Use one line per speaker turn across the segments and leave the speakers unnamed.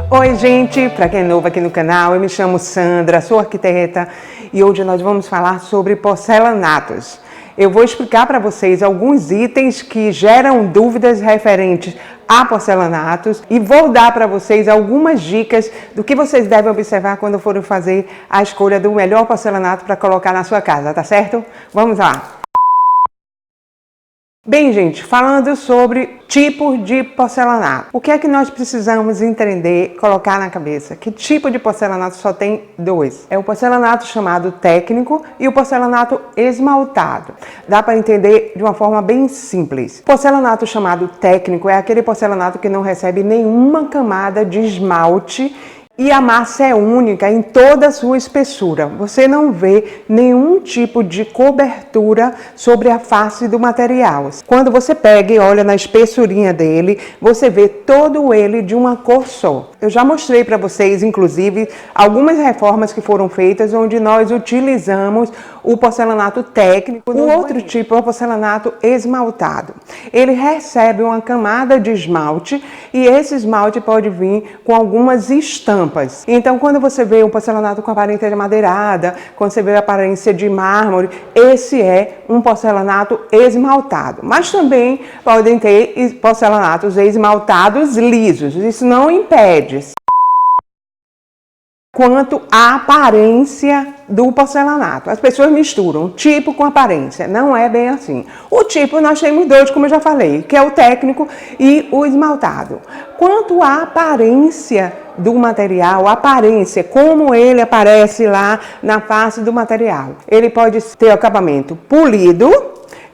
Oi gente, para quem é novo aqui no canal, eu me chamo Sandra, sou arquiteta e hoje nós vamos falar sobre porcelanatos. Eu vou explicar para vocês alguns itens que geram dúvidas referentes a porcelanatos e vou dar para vocês algumas dicas do que vocês devem observar quando forem fazer a escolha do melhor porcelanato para colocar na sua casa, tá certo? Vamos lá! Bem, gente, falando sobre tipos de porcelanato. O que é que nós precisamos entender, colocar na cabeça? Que tipo de porcelanato só tem dois? É o porcelanato chamado técnico e o porcelanato esmaltado. Dá para entender de uma forma bem simples. O porcelanato chamado técnico é aquele porcelanato que não recebe nenhuma camada de esmalte e a massa é única em toda a sua espessura. Você não vê nenhum tipo de cobertura sobre a face do material. Quando você pega e olha na espessurinha dele, você vê todo ele de uma cor só. Eu já mostrei para vocês, inclusive, algumas reformas que foram feitas onde nós utilizamos o porcelanato técnico. O outro tipo é o porcelanato esmaltado. Ele recebe uma camada de esmalte e esse esmalte pode vir com algumas estampas. Então, quando você vê um porcelanato com aparência madeirada, quando você vê a aparência de mármore, esse é um porcelanato esmaltado. Mas também podem ter porcelanatos esmaltados lisos. Isso não impede. Quanto à aparência do porcelanato. As pessoas misturam tipo com aparência. Não é bem assim. O tipo nós temos dois, como eu já falei, que é o técnico e o esmaltado. Quanto à aparência do material, aparência, como ele aparece lá na face do material. Ele pode ter o acabamento polido,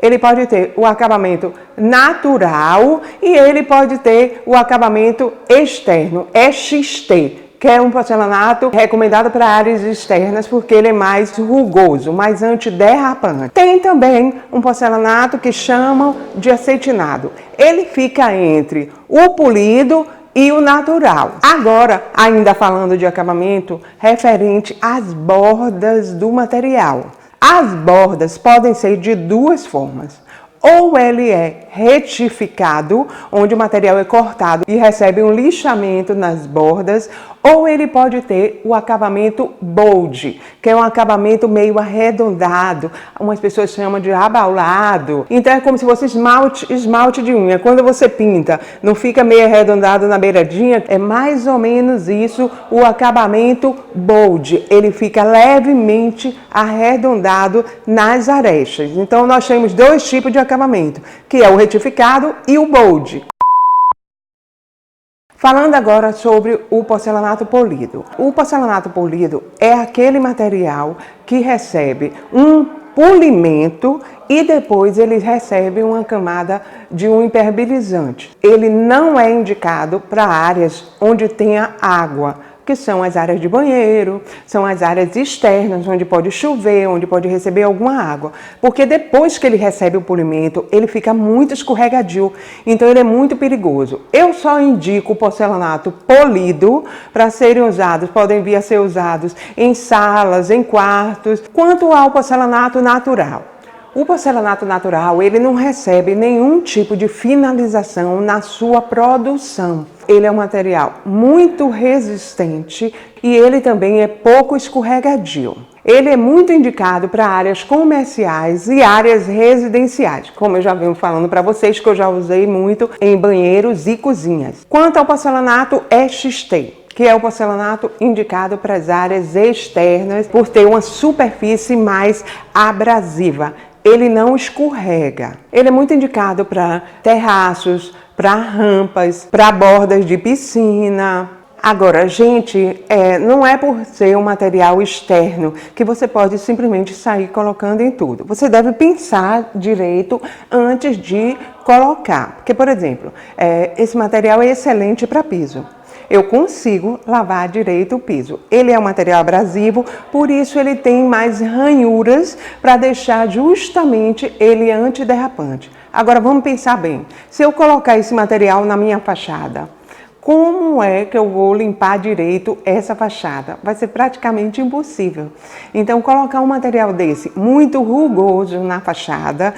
ele pode ter o acabamento natural e ele pode ter o acabamento externo, EXT. Que é um porcelanato recomendado para áreas externas porque ele é mais rugoso, mais antiderrapante. Tem também um porcelanato que chamam de acetinado. Ele fica entre o polido e o natural. Agora, ainda falando de acabamento, referente às bordas do material. As bordas podem ser de duas formas. Ou ele é retificado, onde o material é cortado e recebe um lixamento nas bordas, ou ele pode ter o acabamento bold, que é um acabamento meio arredondado, umas pessoas chamam de abaulado. Então é como se fosse esmalte de unha. Quando você pinta, não fica meio arredondado na beiradinha, é mais ou menos isso o acabamento bold. Ele fica levemente arredondado nas arestas. Então nós temos dois tipos de acabamento, que é o retificado e o bold. Falando agora sobre o porcelanato polido. O porcelanato polido é aquele material que recebe um polimento e depois ele recebe uma camada de um impermeabilizante. Ele não é indicado para áreas onde tenha água, que são as áreas de banheiro, são as áreas externas, onde pode chover, onde pode receber alguma água. Porque depois que ele recebe o polimento, ele fica muito escorregadio, então ele é muito perigoso. Eu só indico o porcelanato polido para serem usados, podem vir a ser usados em salas, em quartos. Quanto ao porcelanato natural. O porcelanato natural, ele não recebe nenhum tipo de finalização na sua produção. Ele é um material muito resistente e ele também é pouco escorregadio. Ele é muito indicado para áreas comerciais e áreas residenciais, como eu já venho falando para vocês, que eu já usei muito em banheiros e cozinhas. Quanto ao porcelanato EXT, que é o porcelanato indicado para as áreas externas por ter uma superfície mais abrasiva. Ele não escorrega. Ele é muito indicado para terraços, para rampas, para bordas de piscina. Agora, gente, não é por ser um material externo que você pode simplesmente sair colocando em tudo. Você deve pensar direito antes de colocar. Porque, por exemplo, esse material é excelente para piso. Eu consigo lavar direito o piso. Ele é um material abrasivo, por isso ele tem mais ranhuras para deixar justamente ele antiderrapante. Agora vamos pensar bem. Se eu colocar esse material na minha fachada, Como é que eu vou limpar direito essa fachada? Vai ser praticamente impossível. Então, colocar um material desse muito rugoso na fachada,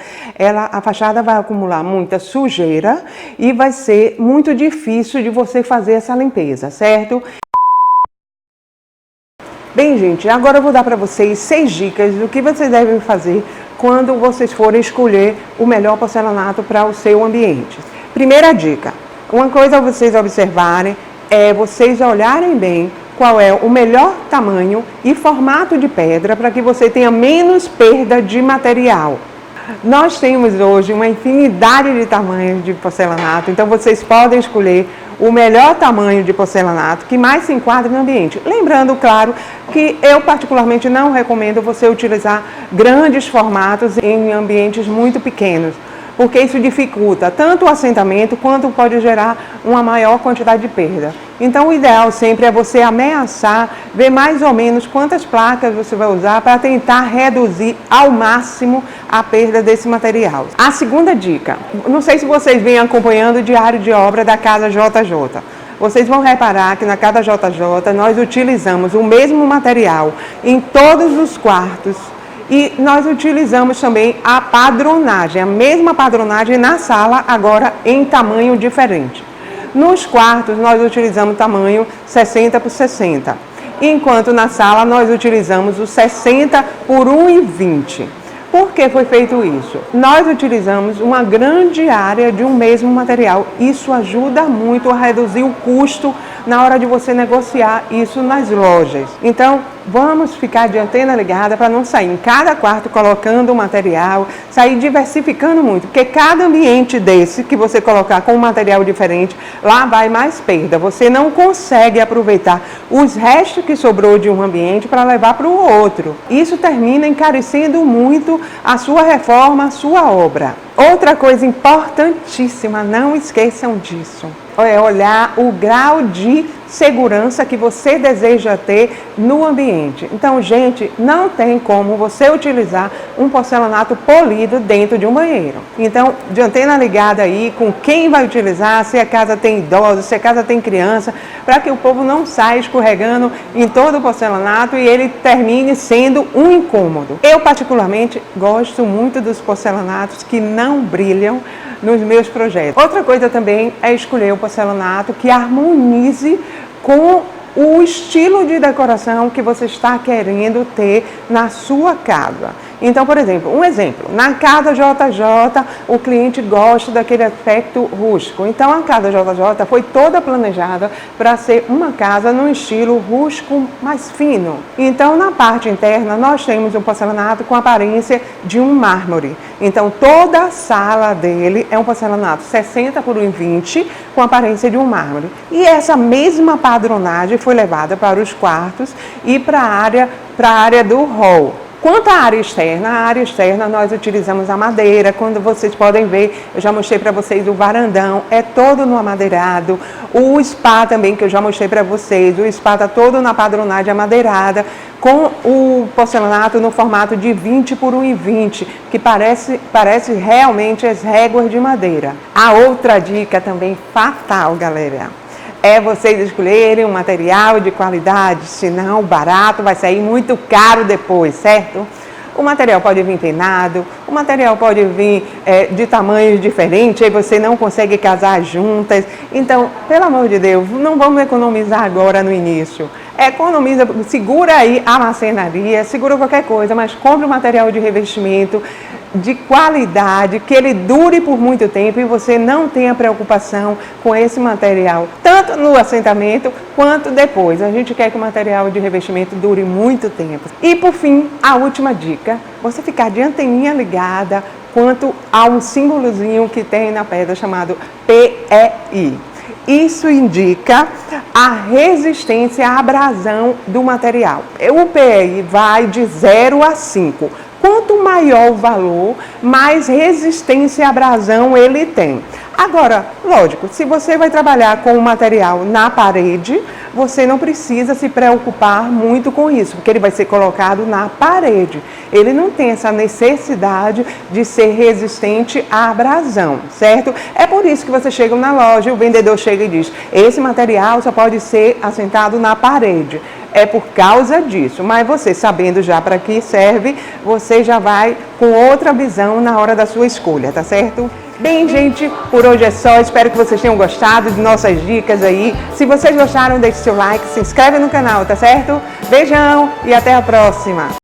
a fachada vai acumular muita sujeira e vai ser muito difícil de você fazer essa limpeza, certo? Bem, gente, agora eu vou dar para vocês 6 dicas do que vocês devem fazer quando vocês forem escolher o melhor porcelanato para o seu ambiente. Primeira dica. Uma coisa a vocês observarem é vocês olharem bem qual é o melhor tamanho e formato de pedra para que você tenha menos perda de material. Nós temos hoje uma infinidade de tamanhos de porcelanato, então vocês podem escolher o melhor tamanho de porcelanato que mais se enquadre no ambiente. Lembrando, claro, que eu particularmente não recomendo você utilizar grandes formatos em ambientes muito pequenos, porque isso dificulta tanto o assentamento quanto pode gerar uma maior quantidade de perda. Então o ideal sempre é você ameaçar, ver mais ou menos quantas placas você vai usar para tentar reduzir ao máximo a perda desse material. A segunda dica, não sei se vocês vêm acompanhando o diário de obra da Casa JJ. Vocês vão reparar que na Casa JJ nós utilizamos o mesmo material em todos os quartos. E nós utilizamos também a padronagem, a mesma padronagem na sala, agora em tamanho diferente. Nos quartos nós utilizamos tamanho 60 por 60, enquanto na sala nós utilizamos o 60 por 1,20. Por que foi feito isso? Nós utilizamos uma grande área de um mesmo material. Isso ajuda muito a reduzir o custo na hora de você negociar isso nas lojas. Então, vamos ficar de antena ligada para não sair em cada quarto colocando o material, sair diversificando muito, porque cada ambiente desse que você colocar com um material diferente, lá vai mais perda. Você não consegue aproveitar os restos que sobrou de um ambiente para levar para o outro. Isso termina encarecendo muito a sua reforma, a sua obra. Outra coisa importantíssima, não esqueçam disso, é olhar o grau de segurança que você deseja ter no ambiente. Então, gente, não tem como você utilizar um porcelanato polido dentro de um banheiro. Então, de antena ligada aí com quem vai utilizar, se a casa tem idosos, se a casa tem criança, para que o povo não saia escorregando em todo o porcelanato e ele termine sendo um incômodo. Eu, particularmente, gosto muito dos porcelanatos que não brilham nos meus projetos. Outra coisa também é escolher o porcelanato que harmonize com o estilo de decoração que você está querendo ter na sua casa. Então, por exemplo, na Casa JJ, o cliente gosta daquele aspecto rústico. Então, a Casa JJ foi toda planejada para ser uma casa no estilo rústico mais fino. Então, na parte interna, nós temos um porcelanato com aparência de um mármore. Então, toda a sala dele é um porcelanato 60 por 1,20 com aparência de um mármore. E essa mesma padronagem foi levada para os quartos e para a área do hall. Quanto à área externa nós utilizamos a madeira. Quando vocês podem ver, eu já mostrei para vocês o varandão, é todo no amadeirado. O spa também, que eu já mostrei para vocês, o spa está todo na padronagem amadeirada, com o porcelanato no formato de 20 por 1,20, que parece realmente as réguas de madeira. A outra dica também fatal, galera, é vocês escolherem um material de qualidade, senão o barato vai sair muito caro depois, certo? O material pode vir penado, o material pode vir de tamanhos diferentes, aí você não consegue casar juntas. Então, pelo amor de Deus, não vamos economizar agora no início. Economiza, segura aí a marcenaria, segura qualquer coisa, mas compre um material de revestimento de qualidade, que ele dure por muito tempo e você não tenha preocupação com esse material, tanto no assentamento quanto depois. A gente quer que o material de revestimento dure muito tempo. E por fim, a última dica, você ficar de anteninha ligada quanto a um símbolozinho que tem na pedra chamado PEI. Isso indica a resistência à abrasão do material. O PEI vai de 0 a 5. Quanto maior o valor, mais resistência à abrasão ele tem. Agora, lógico, se você vai trabalhar com o material na parede, você não precisa se preocupar muito com isso, porque ele vai ser colocado na parede. Ele não tem essa necessidade de ser resistente à abrasão, certo? É por isso que você chega na loja e o vendedor chega e diz: esse material só pode ser assentado na parede. É por causa disso, mas você sabendo já para que serve, você já vai com outra visão na hora da sua escolha, tá certo? Bem, gente, por hoje é só. Espero que vocês tenham gostado de nossas dicas aí. Se vocês gostaram, deixe seu like, se inscreve no canal, tá certo? Beijão e até a próxima!